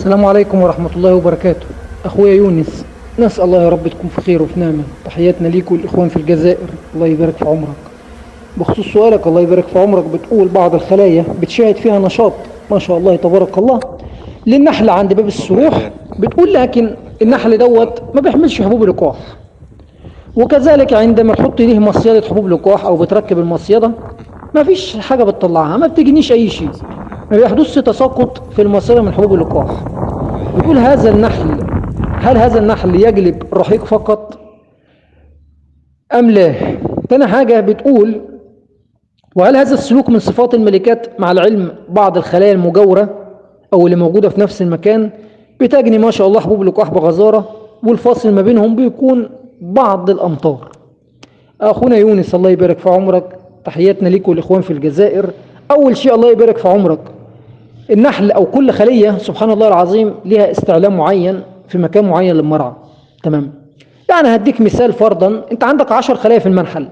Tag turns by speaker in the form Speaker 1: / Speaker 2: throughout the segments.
Speaker 1: السلام عليكم ورحمة الله وبركاته. أخويا يونس، نسأل الله يا رب تكون في خير وفي نعمة. تحياتنا ليك والإخوان في الجزائر، الله يبارك في عمرك. بخصوص سؤالك الله يبارك في عمرك، بتقول بعض الخلايا بتشاهد فيها نشاط ما شاء الله تبارك الله للنحل عند باب السروح، بتقول لكن النحل دوت ما بيحملش حبوب لقاح، وكذلك عندما تحط ليه مصيدة حبوب لقاح أو بتركب المصيدة ما فيش حاجة بتطلعها، ما بتجنيش أي شيء، ما بيحدثش تساقط في المصيدة من حبوب اللقاح. بتقول هل هذا النحل يجلب رحيق فقط أم لا؟ تاني حاجة بتقول وهل هذا السلوك من صفات الملكات؟ مع العلم بعض الخلايا المجاورة أو اللي موجودة في نفس المكان بتجني ما شاء الله حبوب لقاح بغزارة، والفاصل ما بينهم بيكون بعض الأمطار. أخونا يونس الله يبارك في عمرك، تحياتنا ليك والإخوان في الجزائر. أول شيء الله يبارك في عمرك، النحل أو كل خلية سبحان الله العظيم لها استعلام معين في مكان معين للمرعى. تمام، يعني هديك مثال، فرضا أنت عندك 10 خلايا في المنحل.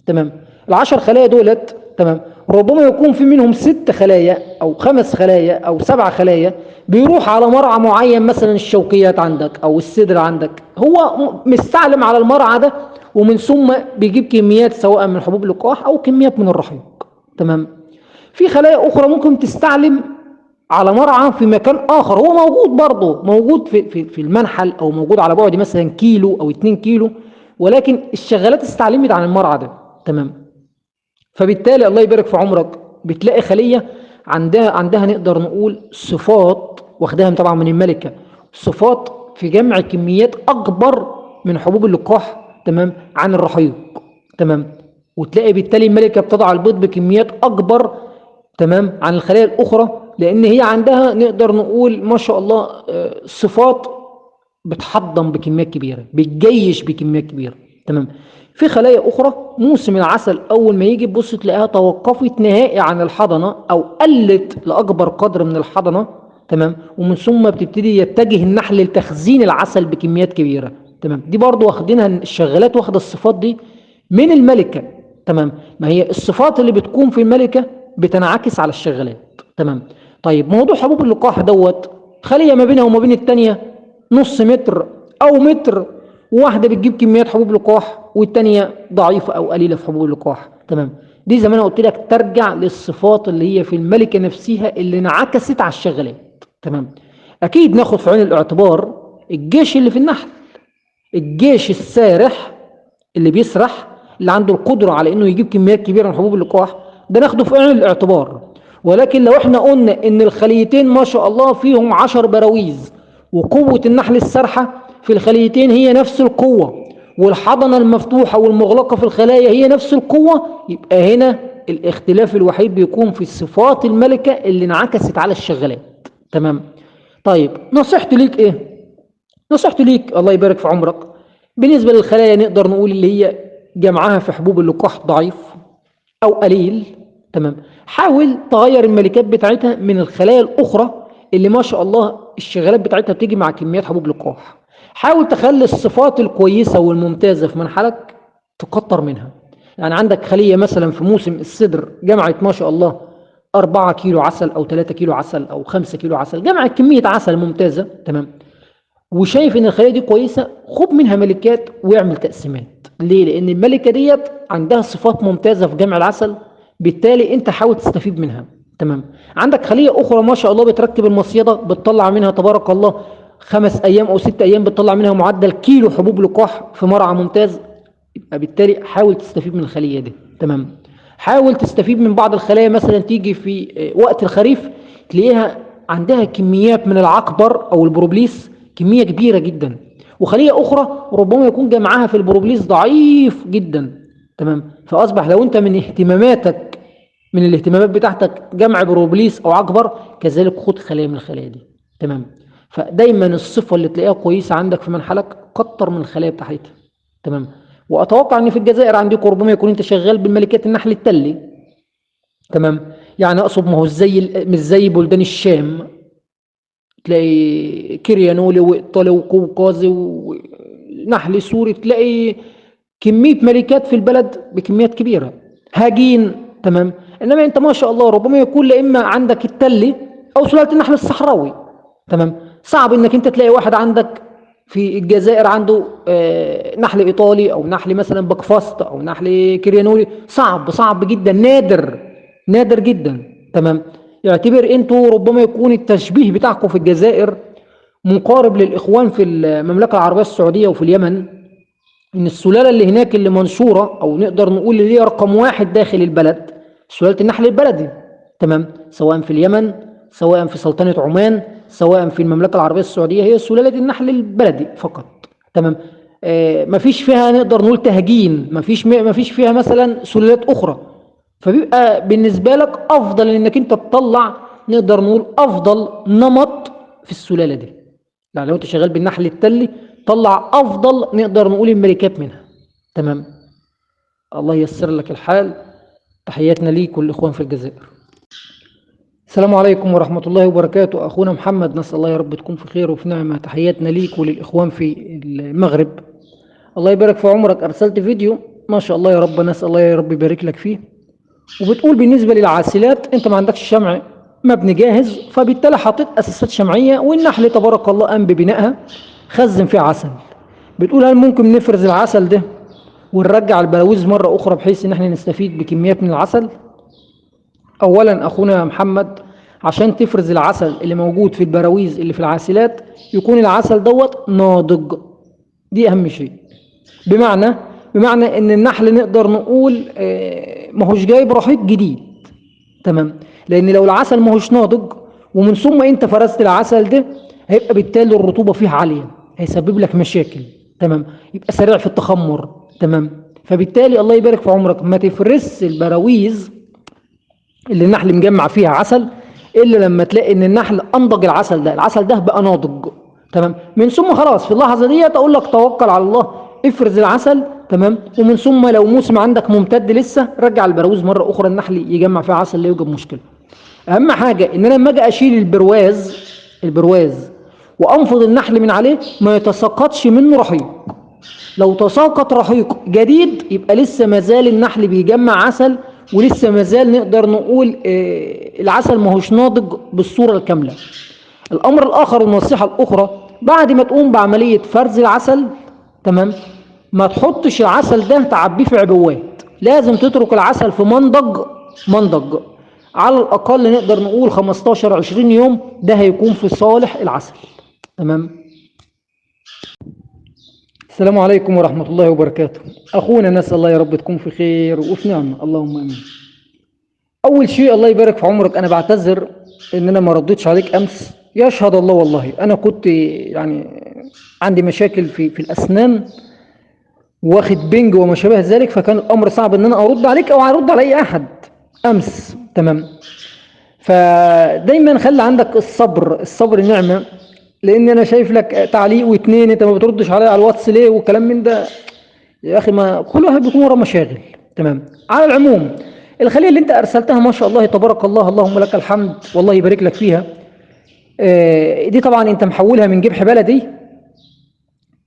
Speaker 1: تمام، ال10 خلايا دولت تمام ربما يكون في منهم 6 خلايا أو 5 خلايا أو 7 خلايا بيروح على مرعى معين، مثلا الشوكيات عندك أو الصدر عندك، هو مستعلم على المرعى ده، ومن ثم بيجيب كميات سواء من حبوب اللقاح أو كميات من الرحيق. تمام، في خلايا أخرى ممكن تستعلم على مرعى في مكان آخر، هو موجود برضه، موجود في المنحل أو موجود على بعد مثلا كيلو أو 2 كيلو، ولكن الشغالات استعلمت عن المرعى ده. تمام، فبالتالي الله يبارك في عمرك بتلاقي خلية عندها نقدر نقول صفات واخداها طبعا من الملكة، صفات في جمع كميات أكبر من حبوب اللقاح تمام عن الرحيق. تمام، وتلاقي بالتالي الملكة بتضع البيض بكميات أكبر تمام عن الخلايا الأخرى، لأن هي عندها نقدر نقول ما شاء الله صفات بتحضن بكميات كبيرة، بتجيش بكميات كبيرة. تمام، في خلايا أخرى موسم العسل أول ما يجي تبص تلاقيها توقفت نهائي عن الحضنة أو قلت لأكبر قدر من الحضنة. تمام، ومن ثم بتبتدي يتجه النحل لتخزين العسل بكميات كبيرة. تمام، دي برضو واخدينها الشغالات، واخدة الصفات دي من الملكة. تمام، ما هي الصفات اللي بتكون في الملكة بتنعكس على الشغالات. تمام، طيب موضوع حبوب اللقاح دوت، خلية ما بينها وما بين التانية نص متر أو متر، واحدة بتجيب كميات حبوب لقاح والتانية ضعيفة أو قليلة في حبوب اللقاح. تمام، دي زي ما أنا قلت لك ترجع للصفات اللي هي في الملكة نفسها اللي انعكست على الشغالات. تمام، أكيد ناخد في عين الاعتبار الجيش اللي في النحل، الجيش السارح اللي بيسرح، اللي عنده القدرة على إنه يجيب كميات كبيرة من حبوب اللقاح، ده ناخده في عين الاعتبار. ولكن لو احنا قلنا إن الخليتين ما شاء الله فيهم 10 براويز، وقوة النحل السرحة في الخليتين هي نفس القوة، والحضنة المفتوحة والمغلقة في الخلايا هي نفس القوة، يبقى هنا الاختلاف الوحيد بيكون في صفات الملكة اللي انعكست على الشغالات. تمام، طيب نصيحتي ليك ايه؟ نصيحتي ليك الله يبارك في عمرك بالنسبة للخلايا نقدر نقول اللي هي جمعها في حبوب اللقاح ضعيف أو قليل. تمام، حاول تغير الملكات بتاعتها من الخلايا الأخرى اللي ما شاء الله الشغالات بتاعتها بتيجي مع كميات حبوب لقاح. حاول تخلي الصفات الكويسة والممتازة في منحلك تكتر منها. يعني عندك خلية مثلا في موسم الصدر جمعت ما شاء الله 4 كيلو عسل أو 3 كيلو عسل أو 5 كيلو عسل، جمعت كمية عسل ممتازة. تمام، وشايف ان الخليه دي كويسه، خد منها ملكات واعمل تقسيمات. ليه؟ لان الملكه ديت عندها صفات ممتازه في جمع العسل، بالتالي انت حاول تستفيد منها. تمام، عندك خليه اخرى ما شاء الله بتركب المصيده بتطلع منها تبارك الله 5 ايام او 6 ايام بتطلع منها معدل كيلو حبوب لقاح في مرعى ممتاز، يبقى بالتالي حاول تستفيد من الخليه دي. تمام، حاول تستفيد من بعض الخلايا مثلا تيجي في وقت الخريف تلاقيها عندها كميات من العقبر او البروبليس كمية كبيرة جدا، وخلية أخرى ربما يكون جمعها في البروبليس ضعيف جدا. تمام، فأصبح لو أنت من اهتماماتك من الاهتمامات بتاعتك جمع بروبليس أو عقبر، كذلك خد خلية من الخلايا دي. تمام، فدايما الصفة اللي تلاقيها كويسة عندك في منحلك كتر من الخلايا بتاعتها. تمام، وأتوقع أن في الجزائر عندكم ربما يكون أنت شغال بالملكات النحل التلي. تمام، يعني أقصد ما هو مش زي بلدان الشام، تلاقي كريانولي وإيطالي وقوقازي ونحل سوري، تلاقي كمية ملكات في البلد بكميات كبيرة هاجين. تمام، إنما أنت ما شاء الله ربما يكون لا إما عندك التلي أو سلالة النحل الصحراوي. تمام، صعب انك انت تلاقي واحد عندك في الجزائر عنده نحل ايطالي او نحل مثلا باكفاست او نحل كريانولي. صعب جدا، نادر جدا. تمام. يعتبر انتوا ربما يكون التشبيه بتاعكم في الجزائر مقارب للاخوان في المملكه العربيه السعوديه وفي اليمن، ان السلاله اللي هناك اللي منشوره او نقدر نقول اللي هي رقم واحد داخل البلد سلاله النحل البلدي. تمام. سواء في اليمن، سواء في سلطنه عمان، سواء في المملكه العربيه السعوديه، هي سلاله النحل البلدي فقط. تمام. مفيش فيها نقدر نقول تهجين، مفيش فيها مثلا سلالات اخرى. فبيبقى بالنسبه لك افضل انك انت تطلع نقدر نقول افضل نمط في السلاله دي. يعني لو انت شغال بالنحل التلي طلع افضل نقدر نقول الملكات منها. تمام. الله ييسر لك الحال. تحياتنا ليك والاخوان في الجزائر. السلام عليكم ورحمة الله وبركاته. أخونا محمد، نسأل الله يا رب تكون في خير وفي نعمة. تحياتنا ليك وللإخوان في المغرب. الله يبارك في عمرك. أرسلت فيديو ما شاء الله يا رب، نسأل الله يا رب يبارك لك فيه. وبتقول بالنسبة للعاسلات أنت ما عندكش شمع مبني جاهز، فبالتالي حطيت أساسات شمعية والنحل تبارك الله قام ببنائها، خزن فيها عسل. بتقول هل ممكن نفرز العسل ده ونرجع البلاويز مرة أخرى بحيث إن احنا نستفيد بكميات من العسل؟ أولا أخونا محمد، عشان تفرز العسل اللي موجود في البراويز اللي في العاسلات يكون العسل دوت ناضج. دي أهم شيء. بمعنى إن النحل نقدر نقول ماهوش جايب رحيق جديد. تمام. لأن لو العسل ماهوش ناضج ومن ثم أنت فرزت العسل ده، هيبقى بالتالي الرطوبة فيه عالية، هيسبب لك مشاكل. تمام. يبقى سريع في التخمر. تمام. فبالتالي الله يبارك في عمرك ما تفرس البراويز اللي النحل مجمع فيها عسل الا لما تلاقي ان النحل انضج العسل ده، العسل ده بقى ناضج. تمام. من ثم خلاص في اللحظه دي اقول لك توكل على الله، افرز العسل. تمام. ومن ثم لو موسم عندك ممتد لسه، رجع البراويز مره اخرى النحل يجمع فيها عسل لا يوجد مشكله. اهم حاجه ان انا لما اجي اشيل البرواز وانفض النحل من عليه ما يتساقطش منه رحيق. لو تساقط رحيق جديد يبقى لسه مازال النحل بيجمع عسل، ولسه مازال نقدر نقول العسل ماهوش ناضج بالصورة الكاملة. الأمر الآخر والنصيحة الأخرى، بعد ما تقوم بعملية فرز العسل، تمام، ما تحطش العسل ده تعبيه في عبوات، لازم تترك العسل في منضج على الأقل نقدر نقول 15-20 يوم، ده هيكون في صالح العسل. تمام. السلام عليكم ورحمة الله وبركاته. أخونا نسأل الله يا رب تكون في خير وفي نعمة، اللهم آمين. أول شيء الله يبارك في عمرك، أنا بعتذر إن أنا ما رديتش عليك أمس. يشهد الله والله أنا كنت يعني عندي مشاكل في الأسنان، واخد بنج وما شابه ذلك، فكان الأمر صعب إن أنا أرد عليك أو أرد على أي أحد أمس. تمام. فدايما خلي عندك الصبر نعمة، لان انا شايف لك تعليق واتنين انت ما بتردش عليا على الواتس ليه وكلام من ده. يا اخي ما كل واحد بيكون وراه مشاغل. تمام. على العموم الخليه اللي انت ارسلتها ما شاء الله تبارك الله، اللهم لك الحمد والله يبارك لك فيها. دي طبعا انت محولها من جبح بلدي،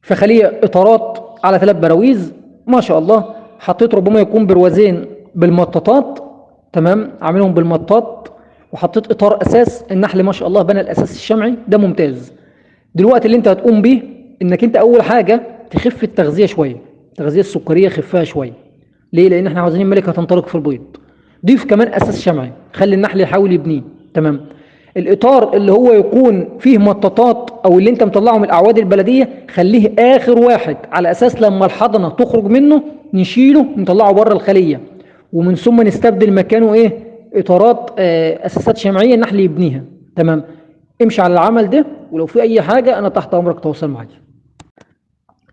Speaker 1: فخليه اطارات على 3 براويز ما شاء الله. حطيت ربما يكون بروازين بالمطاطات. تمام. عاملهم بالمطاط، وحطيت اطار اساس النحل ما شاء الله بنى الاساس الشمعي ده ممتاز. دلوقتي اللي انت هتقوم بيه انك انت اول حاجه تخف التغذيه شويه، التغذيه السكريه خفها شويه. ليه؟ لان احنا عاوزين الملكه تنطلق في البيض. ضيف كمان اساس شمعي، خلي النحل يحاول يبنيه. تمام. الاطار اللي هو يكون فيه مطاطات او اللي انت مطلعه من الاعواد البلديه خليه اخر واحد، على اساس لما الحضنه تخرج منه نشيله نطلعه بره الخليه، ومن ثم نستبدل مكانه اطارات اساسات شمعيه النحل يبنيها. تمام. امشي على العمل ده، ولو في اي حاجه انا تحت امرك تواصل معي.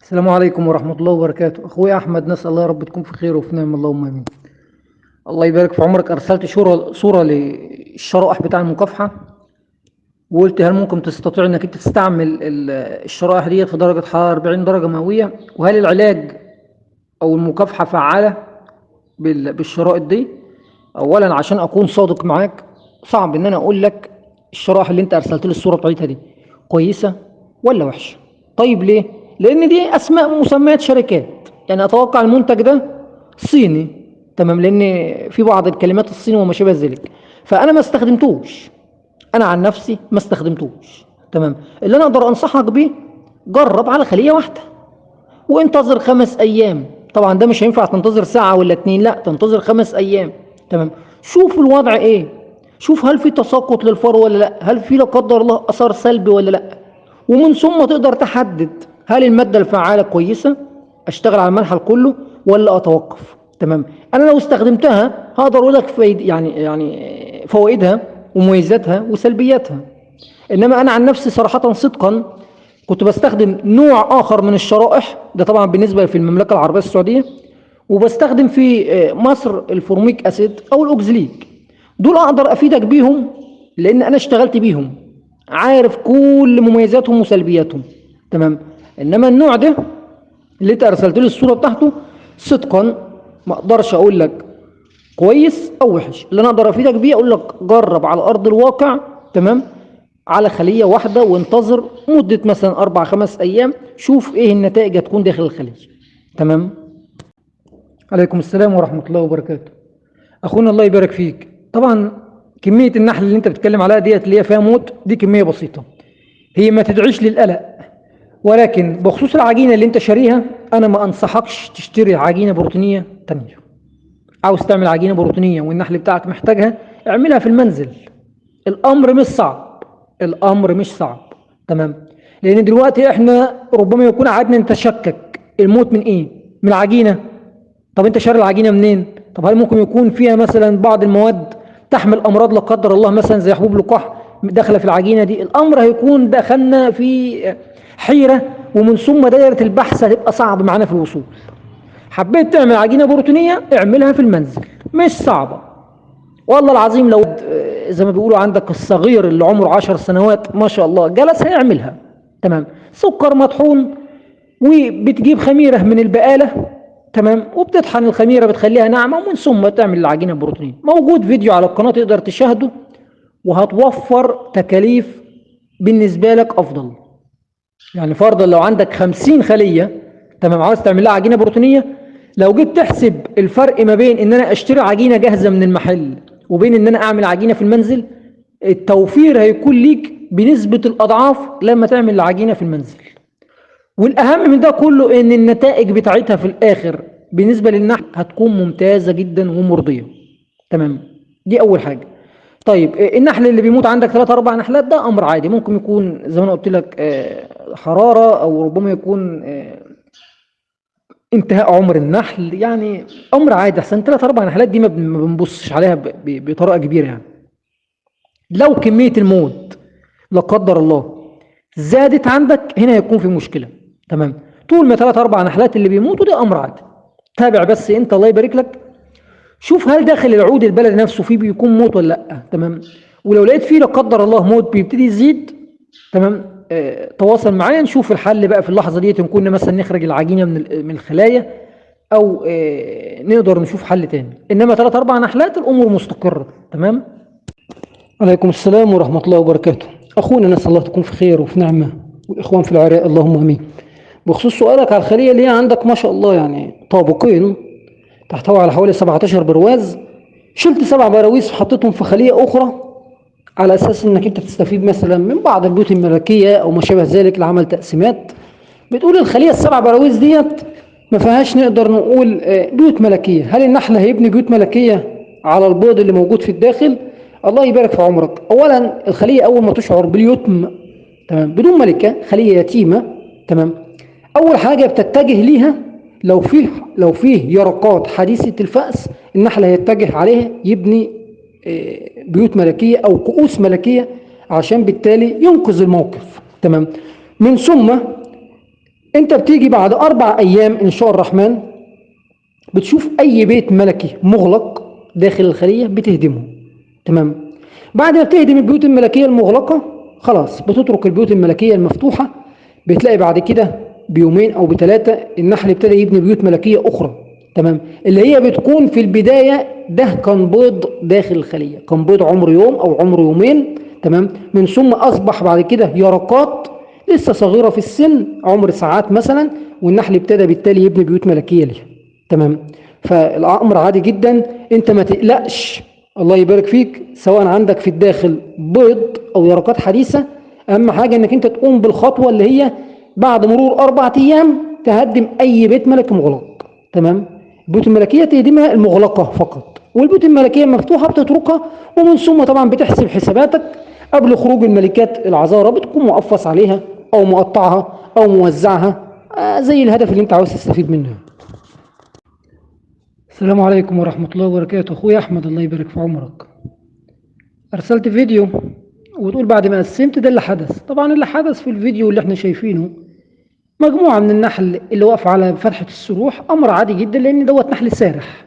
Speaker 1: السلام عليكم ورحمه الله وبركاته. اخويا احمد، نسال الله يا رب تكون في خير وفي نعمه، اللهم امين. الله يبارك في عمرك. ارسلت صوره للشرائح بتاع المكافحه، وقلت هل ممكن تستطيع انك انت تستعمل الشرائح دي في درجه حراره 40 درجه مئويه، وهل العلاج او المكافحه فعاله بالشرائط دي؟ اولا عشان اكون صادق معاك، صعب ان انا اقول لك الشرائح اللي انت ارسلت لي الصوره بتاعتها دي كويسه ولا وحشه. طيب ليه؟ لان دي اسماء مسميات شركات، يعني اتوقع المنتج ده صيني. تمام. لان في بعض الكلمات الصيني وما شابه ذلك، فانا ما استخدمتوش، انا عن نفسي ما استخدمتوش. تمام. اللي انا اقدر انصحك بيه، جرب على خليه واحده وانتظر 5 ايام. طبعا ده مش هينفع تنتظر ساعه ولا 2، لا، تنتظر 5 ايام. تمام. شوف الوضع ايه، شوف هل في تساقط للفرو ولا لا، هل في لا قدر الله اثار سلبي ولا لا، ومن ثم تقدر تحدد هل الماده الفعاله كويسه اشتغل على المنحل كله ولا اتوقف. تمام. انا لو استخدمتها هقدر اقول لك يعني فوائدها ومميزاتها وسلبياتها. انما انا عن نفسي صراحه صدقا كنت بستخدم نوع اخر من الشرائح، ده طبعا بالنسبه في المملكه العربيه السعوديه، وبستخدم في مصر الفورميك اسيد او الاوكزليك. دول اقدر افيدك بيهم لان انا اشتغلت بيهم، عارف كل مميزاتهم وسلبياتهم. تمام. انما النوع ده اللي انت ارسلت لي الصوره بتاعته، صدقا ما اقدرش اقول لك كويس او وحش. اللي انا اقدر افيدك بيه اقول لك جرب على ارض الواقع. تمام. على خليه واحده وانتظر مده مثلا 4 5 ايام، شوف ايه النتائج هتكون داخل الخليه. تمام. عليكم السلام ورحمه الله وبركاته. اخونا الله يبارك فيك، طبعا كميه النحل اللي انت بتتكلم عليها ديت اللي هي فيها موت، دي كميه بسيطه، هي ما تدعيش للقلق. ولكن بخصوص العجينه اللي انت شاريها، انا ما انصحكش تشتري عجينه بروتينيه تانية. عاوز تعمل عجينه بروتينيه والنحل بتاعك محتاجها، اعملها في المنزل. الامر مش صعب، الامر مش صعب. تمام. لان دلوقتي احنا ربما يكون قعدنا نتشكك الموت من ايه، من العجينه. طب انت شاري العجينه منين؟ طب هل ممكن يكون فيها مثلا بعض المواد تحمل امراض لا قدر الله، مثلا زي حبوب لقاح داخله في العجينه دي؟ الامر هيكون دخلنا في حيره، ومن ثم دايره البحث هتبقى صعب معانا في الوصول. حبيت تعمل عجينه بروتينيه اعملها في المنزل، مش صعبه والله العظيم. لو زي ما بيقولوا عندك الصغير اللي عمره 10 سنوات ما شاء الله جلس هيعملها. تمام. سكر مطحون، وبتجيب خميره من البقاله. تمام. وبتطحن الخميره بتخليها ناعمه، ومن ثم تعمل العجينه البروتينيه. موجود فيديو على القناه تقدر تشاهده، وهتوفر تكاليف بالنسبه لك افضل. يعني فرضا لو عندك 50 خليه، تمام، عاوز تعمل لها عجينه بروتينيه، لو جيت تحسب الفرق ما بين ان انا اشتري عجينه جاهزه من المحل وبين ان انا اعمل عجينه في المنزل، التوفير هيكون ليك بنسبه الاضعاف لما تعمل العجينه في المنزل. والاهم من ده كله ان النتائج بتاعتها في الاخر بالنسبه للنحل هتكون ممتازه جدا ومرضيه. تمام. دي اول حاجه. طيب النحل اللي بيموت عندك 3 4 نحلات ده امر عادي، ممكن يكون زي ما انا قلت لك حراره، او ربما يكون انتهاء عمر النحل، يعني امر عادي. احسن 3 4 نحلات دي ما بنبصش عليها بطريقه كبيره. يعني لو كميه الموت لا قدر الله زادت عندك، هنا هيكون في مشكله. تمام. طول ما 3 4 نحلات اللي بيموتوا ده امر عادي. تابع بس انت الله يبارك لك، شوف هل داخل العود البلد نفسه فيه بيكون موت ولا لا. تمام. ولو لقيت فيه لا قدر الله موت بيبتدي يزيد، تمام، تواصل معايا نشوف الحل بقى في اللحظه دي. كنا مثلا نخرج العجينه من الخلايا، او نقدر نشوف حل تاني. انما 3 4 نحلات الامور مستقره. تمام. عليكم السلام ورحمه الله وبركاته. اخونا نسال الله تكون في خير وفي نعمه، والاخوان في العراق اللهم امين. بخصوص سؤالك على الخليه اللي هي عندك ما شاء الله يعني طابقين تحتوي على حوالي 17 برواز، شلت 7 براويز وحطيتهم في خليه اخرى على اساس انك انت تستفيد مثلا من بعض البيوت الملكيه او ما شابه ذلك لعمل تقسيمات. بتقول الخليه ال7 براويز ديت ما فيهاش نقدر نقول بيوت ملكيه. هل النحل هيبني بيوت ملكيه على البيض اللي موجود في الداخل؟ الله يبارك في عمرك. اولا الخليه اول ما تشعر باليتم، تمام، بدون ملكه، خليه يتيمه، تمام، اول حاجه بتتجه ليها لو فيه يرقات حديثه الفأس، النحل هيتجه عليها يبني بيوت ملكيه او كؤوس ملكيه عشان بالتالي ينقذ الموقف. تمام. من ثم انت بتيجي بعد 4 ايام ان شاء الرحمن بتشوف اي بيت ملكي مغلق داخل الخليه بتهدمه. تمام. بعد ما بتهدم البيوت الملكيه المغلقه خلاص بتترك البيوت الملكيه المفتوحه. بتلاقي بعد كده بيومين او ب3 النحل ابتدى يبني بيوت ملكيه اخرى. تمام. اللي هي بتكون في البدايه ده كان بيض داخل الخليه، كان بيض عمره يوم او عمره يومين. تمام. من ثم اصبح بعد كده يرقات لسه صغيره في السن عمر ساعات مثلا، والنحل ابتدى بالتالي يبني بيوت ملكيه ليها. تمام. فالامر عادي جدا، انت ما تقلقش الله يبارك فيك، سواء عندك في الداخل بيض او يرقات حديثه اهم حاجه انك انت تقوم بالخطوه اللي هي بعد مرور 4 ايام تهدم اي بيت ملكي مغلق. تمام. البيوت الملكيه تهدمها المغلقه فقط، والبيوت الملكيه المفتوحه بتتركها، ومن ثم طبعا بتحسب حساباتك قبل خروج الملكات العذارى، بتكون مقفص عليها او مقطعها او موزعها زي الهدف اللي انت عاوز تستفيد منه. السلام عليكم ورحمه الله وبركاته. اخويا احمد، الله يبارك في عمرك، ارسلت فيديو وتقول بعد ما قسمت ده اللي حدث. طبعا اللي حدث في الفيديو اللي احنا شايفينه مجموعة من النحل اللي واقف على فتحة السروح، أمر عادي جدا لأن دوت نحل سارح.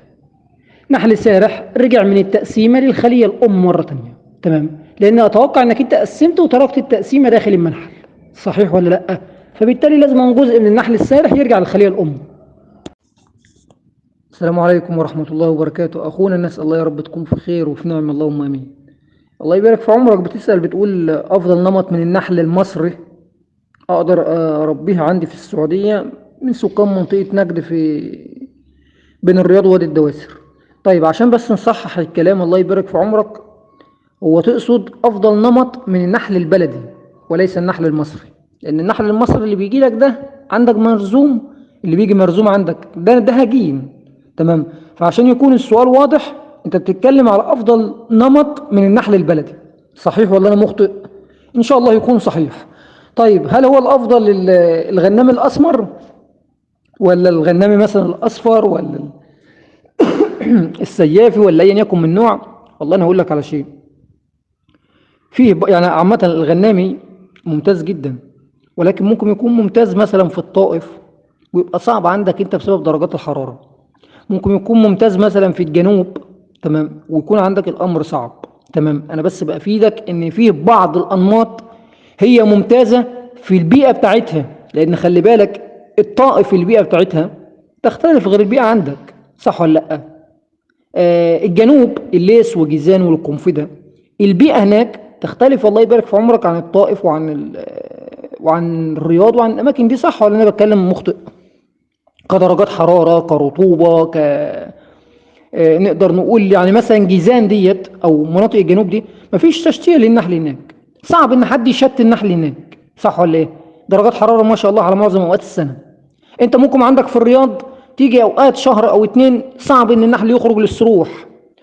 Speaker 1: نحل سارح رجع من التقسيمة للخلية الأم مرة تانية. تمام. لأن أتوقع أنك أنت قسمت وتركت التقسيمة داخل المنحل، صحيح ولا لأ؟ فبالتالي لازم جزء من النحل السارح يرجع للخلية الأم. السلام عليكم ورحمة الله وبركاته. أخونا، نسأل الله يا رب تكون في خير وفي نعم، اللهم آمين. الله يبارك في عمرك. بتسأل بتقول أفضل نمط من النحل المصري أقدر أربيها عندي في السعودية من سكان منطقة نجد في بين الرياض ووادي الدواسر. طيب عشان بس نصحح الكلام، الله يبارك في عمرك، هو تقصد أفضل نمط من النحل البلدي وليس النحل المصري، لأن النحل المصري اللي بيجي لك ده عندك مرزوم، اللي بيجي مرزوم عندك ده هجين. تمام. فعشان يكون السؤال واضح، أنت بتتكلم على أفضل نمط من النحل البلدي، صحيح ولا أنا مخطئ؟ إن شاء الله يكون صحيح. طيب هل هو الأفضل الغنام الأسمر ولا الغنام مثلا الأصفر ولا السيافي ولا أيا يكن من نوع؟ والله أنا هقول لك على شيء. فيه يعني عامة الغنامي ممتاز جدا، ولكن ممكن يكون ممتاز مثلا في الطائف ويبقى صعب عندك أنت بسبب درجات الحرارة. ممكن يكون ممتاز مثلا في الجنوب، تمام، ويكون عندك الأمر صعب. تمام. أنا بس بأفيدك إن فيه بعض الأنماط هي ممتازة في البيئة بتاعتها، لأن خلي بالك الطائف البيئة بتاعتها تختلف غير البيئة عندك، صح ولا لأ؟ الجنوب الليس وجيزان والقنفذة البيئة هناك تختلف، الله يبارك في عمرك، عن الطائف وعن الرياض وعن الأماكن دي، صح ولا أنا بتكلم مخطئ؟ كدرجات حرارة، كرطوبة، نقدر نقول يعني مثلا جيزان ديت أو مناطق الجنوب دي مفيش تشتيه للنحل هناك، صعب ان حد يشت النحل هناك، صح ولا ايه؟ درجات حراره ما شاء الله على معظم اوقات السنه. انت ممكن عندك في الرياض تيجي اوقات شهر او 2 صعب ان النحل يخرج للسروح،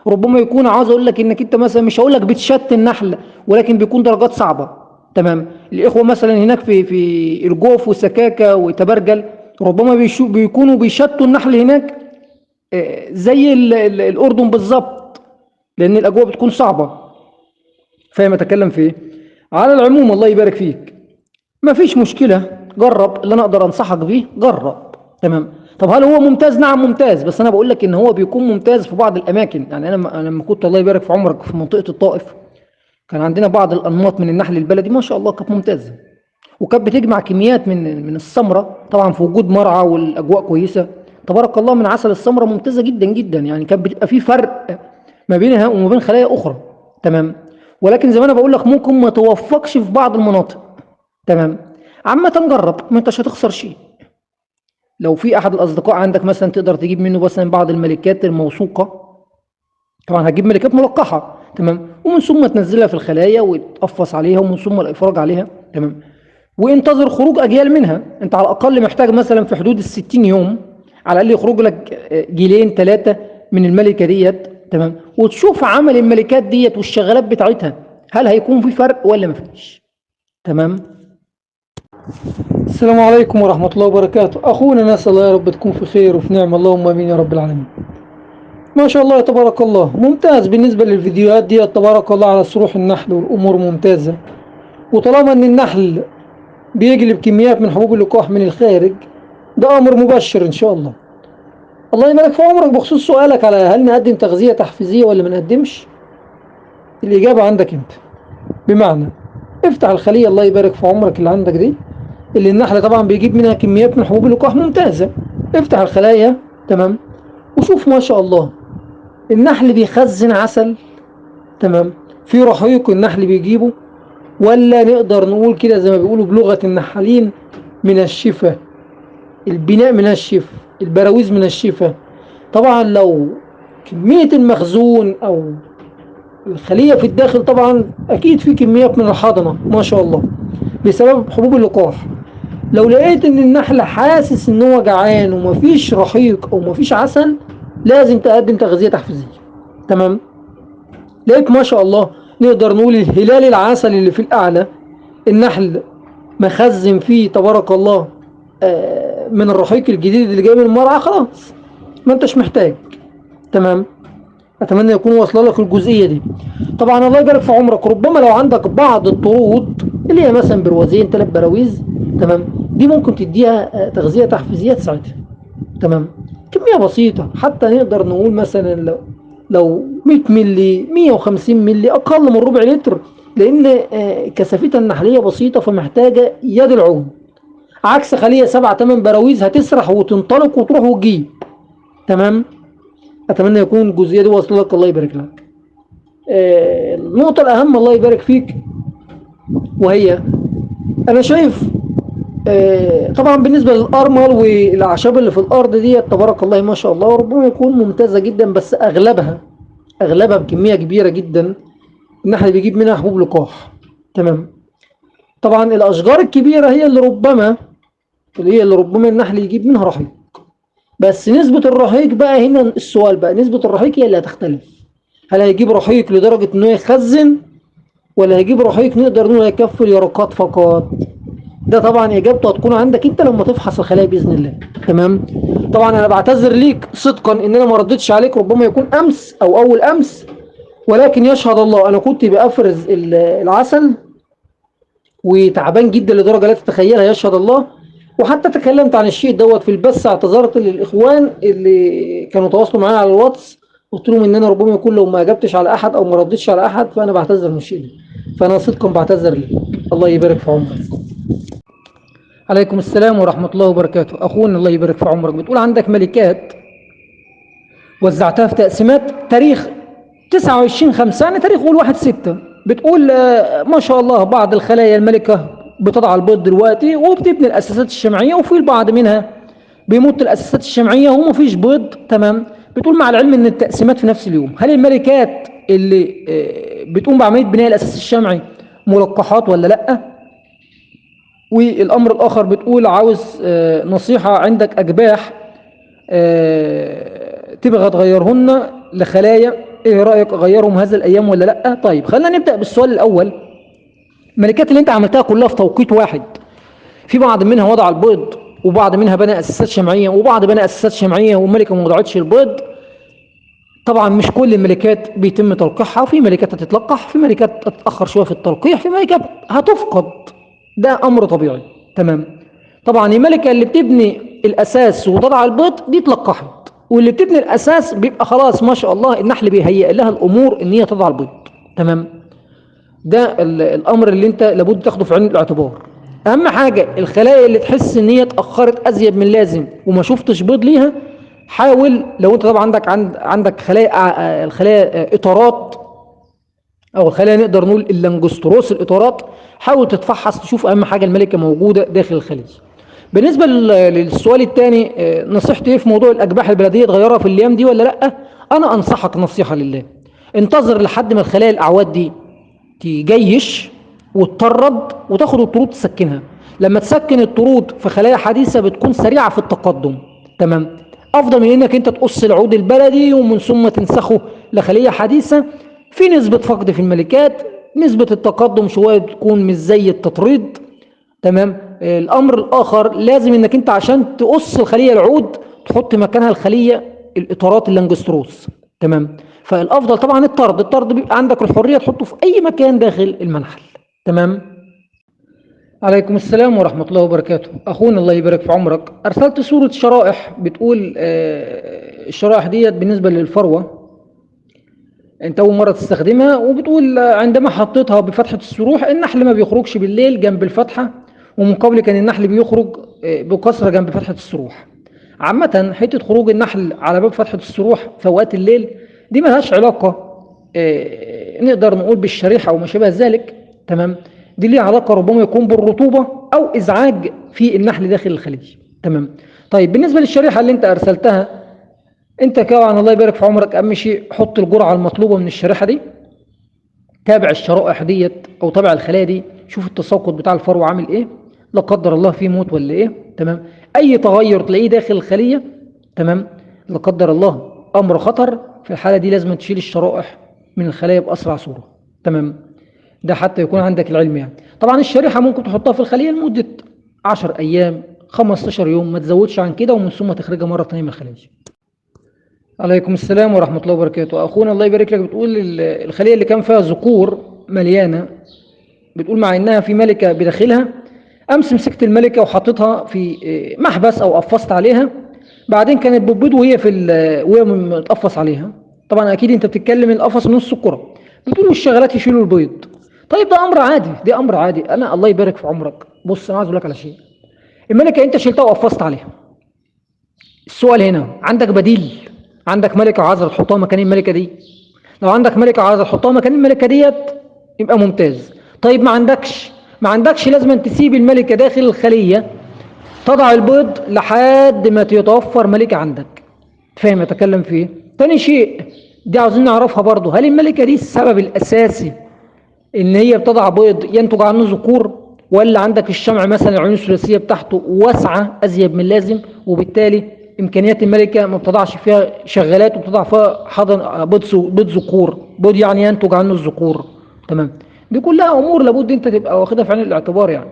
Speaker 1: ربما يكون عاوز اقول لك انك انت مثلا مش هقول لك بتشت النحل، ولكن بيكون درجات صعبه. تمام. الاخوه مثلا هناك في الجوف وسكاكه وتبرجل ربما بيكونوا بيشتوا النحل هناك زي الاردن بالظبط، لان الاجواء بتكون صعبه. فاهم اتكلم في ايه؟ على العموم الله يبارك فيك، ما فيش مشكلة، جرب اللي انا اقدر انصحك بيه، جرب. تمام. طب هل هو ممتاز؟ نعم ممتاز، بس انا بقول لك ان هو بيكون ممتاز في بعض الاماكن. يعني انا لما كنت الله يبارك في عمرك في منطقة الطائف كان عندنا بعض الانماط من النحل البلدي ما شاء الله كانت ممتازة، وكانت بتجمع كميات من السمرة طبعا في وجود مرعى والاجواء كويسة، تبارك الله، من عسل السمرة ممتازة جدا جدا. يعني كان بتبقى في فرق ما بينها وما بين خلايا اخرى. تمام. ولكن زي ما انا بقول لك ممكن ما توفقش في بعض المناطق. تمام. عامة جرب، ما انتش هتخسر شيء. لو في احد الاصدقاء عندك مثلا تقدر تجيب منه مثلا بعض الملكات الموثوقة، طبعا هتجيب ملكات ملقحة، تمام، ومن ثم تنزلها في الخلايا وتقفص عليها ومن ثم الافراج عليها. تمام. وانتظر خروج اجيال منها. انت على الاقل محتاج مثلا في حدود ال60 يوم على الاقل يخرج لك جيلين 3 من الملكة ديت. تمام. وتشوف عمل الملكات ديت والشغالات بتاعتها هل هيكون في فرق ولا مفيش. تمام. السلام عليكم ورحمة الله وبركاته. أخونا، نسأل الله يا رب تكون في خير وفي نعم، اللهم آمين يا رب العالمين. ما شاء الله تبارك الله، ممتاز بالنسبة للفيديوهات دي، تبارك الله على سروح النحل والأمور ممتازة. وطالما أن النحل بيجلب كميات من حبوب اللقاح من الخارج ده أمر مبشر إن شاء الله. الله يبارك في عمرك. بخصوص سؤالك على هل نقدم تغذية تحفيزية ولا ما نقدمش، الإجابة عندك أنت. بمعنى افتح الخلية الله يبارك في عمرك اللي عندك دي، اللي النحل طبعا بيجيب منها كميات من حبوب اللقاح ممتازة، افتح الخلايا. تمام. وشوف ما شاء الله النحل بيخزن عسل، تمام، في رحيق النحل بيجيبه، ولا نقدر نقول كده زي ما بيقولوا بلغة النحالين من الشفا، البناء من الشفا، البراويز من الشفا. طبعا لو كمية المخزون او الخلية في الداخل طبعا أكيد في كميات من الحضنة ما شاء الله بسبب حبوب اللقاح. لو لقيت إن النحل حاسس إن هو جعان ومفيش رحيق أو مفيش عسل، لازم تقدم تغذية تحفيزية. تمام. لقيت ما شاء الله نقدر نقول الهلال العسل اللي في الأعلى النحل مخزن فيه تبارك الله من الرحيق الجديد اللي جاي من المرعى، خلاص ما انتش محتاج. تمام. اتمنى يكون واصله لك الجزئيه دي. طبعا الله يبارك في عمرك، ربما لو عندك بعض الطرود اللي هي مثلا بروازين 3 براويز، تمام، دي ممكن تديها تغذيه تحفيزيه تساعدها. تمام. كميه بسيطه، حتى نقدر نقول مثلا لو 100 مللي 150 مللي اقل من ربع لتر، لان كثافتها النحليه بسيطه فمحتاجه يد العون، عكس خليه 7 8 براويز هتسرح وتنطلق وتروح وتجيب. تمام. اتمنى يكون الجزئيه دي واصله لك، الله يبارك لك. النقطه الاهم الله يبارك فيك، وهي انا شايف طبعا بالنسبه للارمل والاعشاب اللي في الارض دي تبارك الله ما شاء الله ربما يكون ممتازه جدا، بس اغلبها بكميه كبيره جدا ان احنا بيجيب منها حبوب لقاح. تمام. طبعا الاشجار الكبيره هي اللي ربما النحل يجيب منها رحيق، بس نسبة الرحيق بقى هنا السؤال بقى، نسبة الرحيق هي اللي هتختلف. هل هيجيب رحيق لدرجة انه يخزن، ولا هيجيب رحيق نقدر نقول هيكفي اليرقات فقط؟ ده طبعا اجابته هتكون عندك انت لما تفحص الخلايا باذن الله. تمام. طبعا انا بعتذر ليك صدقا ان انا ما ردتش عليك، ربما يكون امس او اول امس، ولكن يشهد الله انا كنت بافرز العسل وتعبان جدا لدرجة لا تتخيلها، يشهد الله. وحتى تكلمت عن الشيء دوت في البث، اعتذرت للاخوان اللي كانوا تواصلوا معايا على الواتس، قلت لهم ان انا ربما يكون لو ما اجبتش على احد او ما ردتش على احد فانا بعتذر من الشيء ده، فانا صدقا بعتذر ليه. الله يبارك في عمرك. عليكم السلام ورحمه الله وبركاته. اخونا الله يبارك في عمرك، بتقول عندك ملكات وزعتها في تقسيمات تاريخ 29/5، يعني تاريخ قول 1/6. بتقول ما شاء الله بعض الخلايا الملكه بتضع البيض دلوقتي وبتبني الاساسات الشمعيه، وفي البعض منها بيموت الاساسات الشمعيه وما فيش بيض. تمام. بتقول مع العلم ان التقسيمات في نفس اليوم، هل الملكات اللي بتقوم بعمليه بناء الاساس الشمعي ملقحات ولا لا؟ والامر الاخر بتقول عاوز نصيحه، عندك اجباح تبغى تغيرهن لخلايا، ايه رايك اغيرهم هذه الايام ولا لا؟ طيب خلينا نبدا بالسؤال الاول. الملكات اللي انت عملتها كلها في توقيت واحد، في بعض منها وضع البيض وبعض منها بنى اساسات شمعيه وبعض بنى اساسات شمعيه وملكه ما وضعتش البيض. طبعا مش كل الملكات بيتم تلقيحها، وفي ملكات هتتلقح، في ملكات تتاخر شويه في التلقيح، في ملكات هتفقد، ده امر طبيعي. تمام. طبعا الملكه اللي بتبني الاساس وتضع البيض دي اتلقحت، واللي بتبني الاساس بيبقى خلاص ما شاء الله النحل بيهيئ لها الامور ان هي تضع البيض. تمام. ده الامر اللي انت لابد تاخده في عين الاعتبار. اهم حاجه الخلايا اللي تحس ان هي اتاخرت ازيد من اللازم وما شفتش بيض ليها، حاول لو انت طبعا عندك خلايا الخلايا اطارات، او الخلايا نقدر نقول اللانجستروس الاطارات، حاول تتفحص تشوف اهم حاجه الملكه موجوده داخل الخليه. بالنسبه للسؤال الثاني، نصيحتي ايه في موضوع الاجباح البلديه تغيرها في الايام دي ولا لا؟ انا انصحك نصيحه لله، انتظر لحد ما الخلايا الاعواد دي تجيش وتطرد وتاخد الطرود تسكنها. لما تسكن الطرود في خلايا حديثه بتكون سريعه في التقدم. تمام. افضل من انك انت تقص العود البلدي ومن ثم تنسخه لخليه حديثه، في نسبه فقد في الملكات، نسبه التقدم شويه تكون مش زي التطريد. تمام. الامر الاخر لازم انك انت عشان تقص الخليه العود تحط مكانها الخليه الاطارات اللانجستروس. تمام. فالافضل طبعا الطرد بيبقى عندك الحريه تحطه في اي مكان داخل المنحل. تمام. عليكم السلام ورحمه الله وبركاته. اخونا الله يبارك في عمرك، ارسلت صوره شرائح، بتقول الشرائح ديت بالنسبه للفروه انت اول مره تستخدمها، وبتقول عندما حطيتها بفتحه السروح النحل ما بيخرجش بالليل جنب الفتحه، ومن قبل كان النحل بيخرج بكثره جنب فتحه السروح. عامه حته خروج النحل على باب فتحه السروح في اوقات الليل دي ملهاش علاقه نقدر نقول بالشريحه او ما شابه ذلك. تمام. دي ليها علاقه ربما يكون بالرطوبه او ازعاج في النحل داخل الخليه. تمام. طيب بالنسبه للشريحه اللي انت ارسلتها، انت طبعا الله يبارك في عمرك اهم شيء حط الجرعه المطلوبه من الشريحه دي. تابع الشرائح ديت او تابع الخلايا دي، شوف التساقط بتاع الفرو عامل ايه، لا قدر الله فيه موت ولا ايه. تمام. اي تغير تلاقيه داخل الخليه، تمام، لا قدر الله امر خطر، في الحاله دي لازم تشيل الشرائح من الخلايا باسرع صوره. تمام. ده حتى يكون عندك العلم يعني. طبعا الشريحه ممكن تحطها في الخليه لمده 10 ايام 15 يوم، ما تزودش عن كده، ومن ثم تخرجها مره ثانيه من الخليه. عليكم السلام ورحمة الله وبركاته. أخونا الله يبارك لك، بتقول الخلية اللي كان فيها ذكور مليانة، بتقول مع إنها في ملكة بداخلها، أمس مسكت الملكة وحطيتها في محبس أو قفصت عليها، بعدين كانت بتبيض وهي متقفص عليها. طبعا أكيد أنت بتتكلم القفص نص الكرة. بتقول الشغالات يشيلوا البيض. طيب ده أمر عادي، ده أمر عادي. أنا الله يبارك في عمرك، بص أنا عايز أقول لك على شيء. الملكة أنت شلتها وقفصت عليها، السؤال هنا عندك بديل؟ عندك ملكة وعايزة تحطها مكان الملكة دي؟ لو عندك ملكة وعايزة تحطها مكان الملكة ديت يبقى ممتاز. طيب ما عندكش لازم تسيب الملكة داخل الخلية تضع البيض لحد ما يتوفر ملكة عندك. فاهم اتكلم في ايه؟ تاني شيء، دي عاوزين نعرفها برضو، هل الملكة دي السبب الاساسي ان هي بتضع بيض ينتج عنه ذكور، ولا عندك الشمع مثلا العيون الثلاثيه بتاعته واسعه ازيد من اللازم، وبالتالي امكانيات الملكه ما بتضعش فيها شغالات وبتضع فيها حضن بيض ذكور، بيض يعني ينتج عنه الذكور. تمام. دي كلها امور لابد انت تبقى واخدها في عين الاعتبار يعني.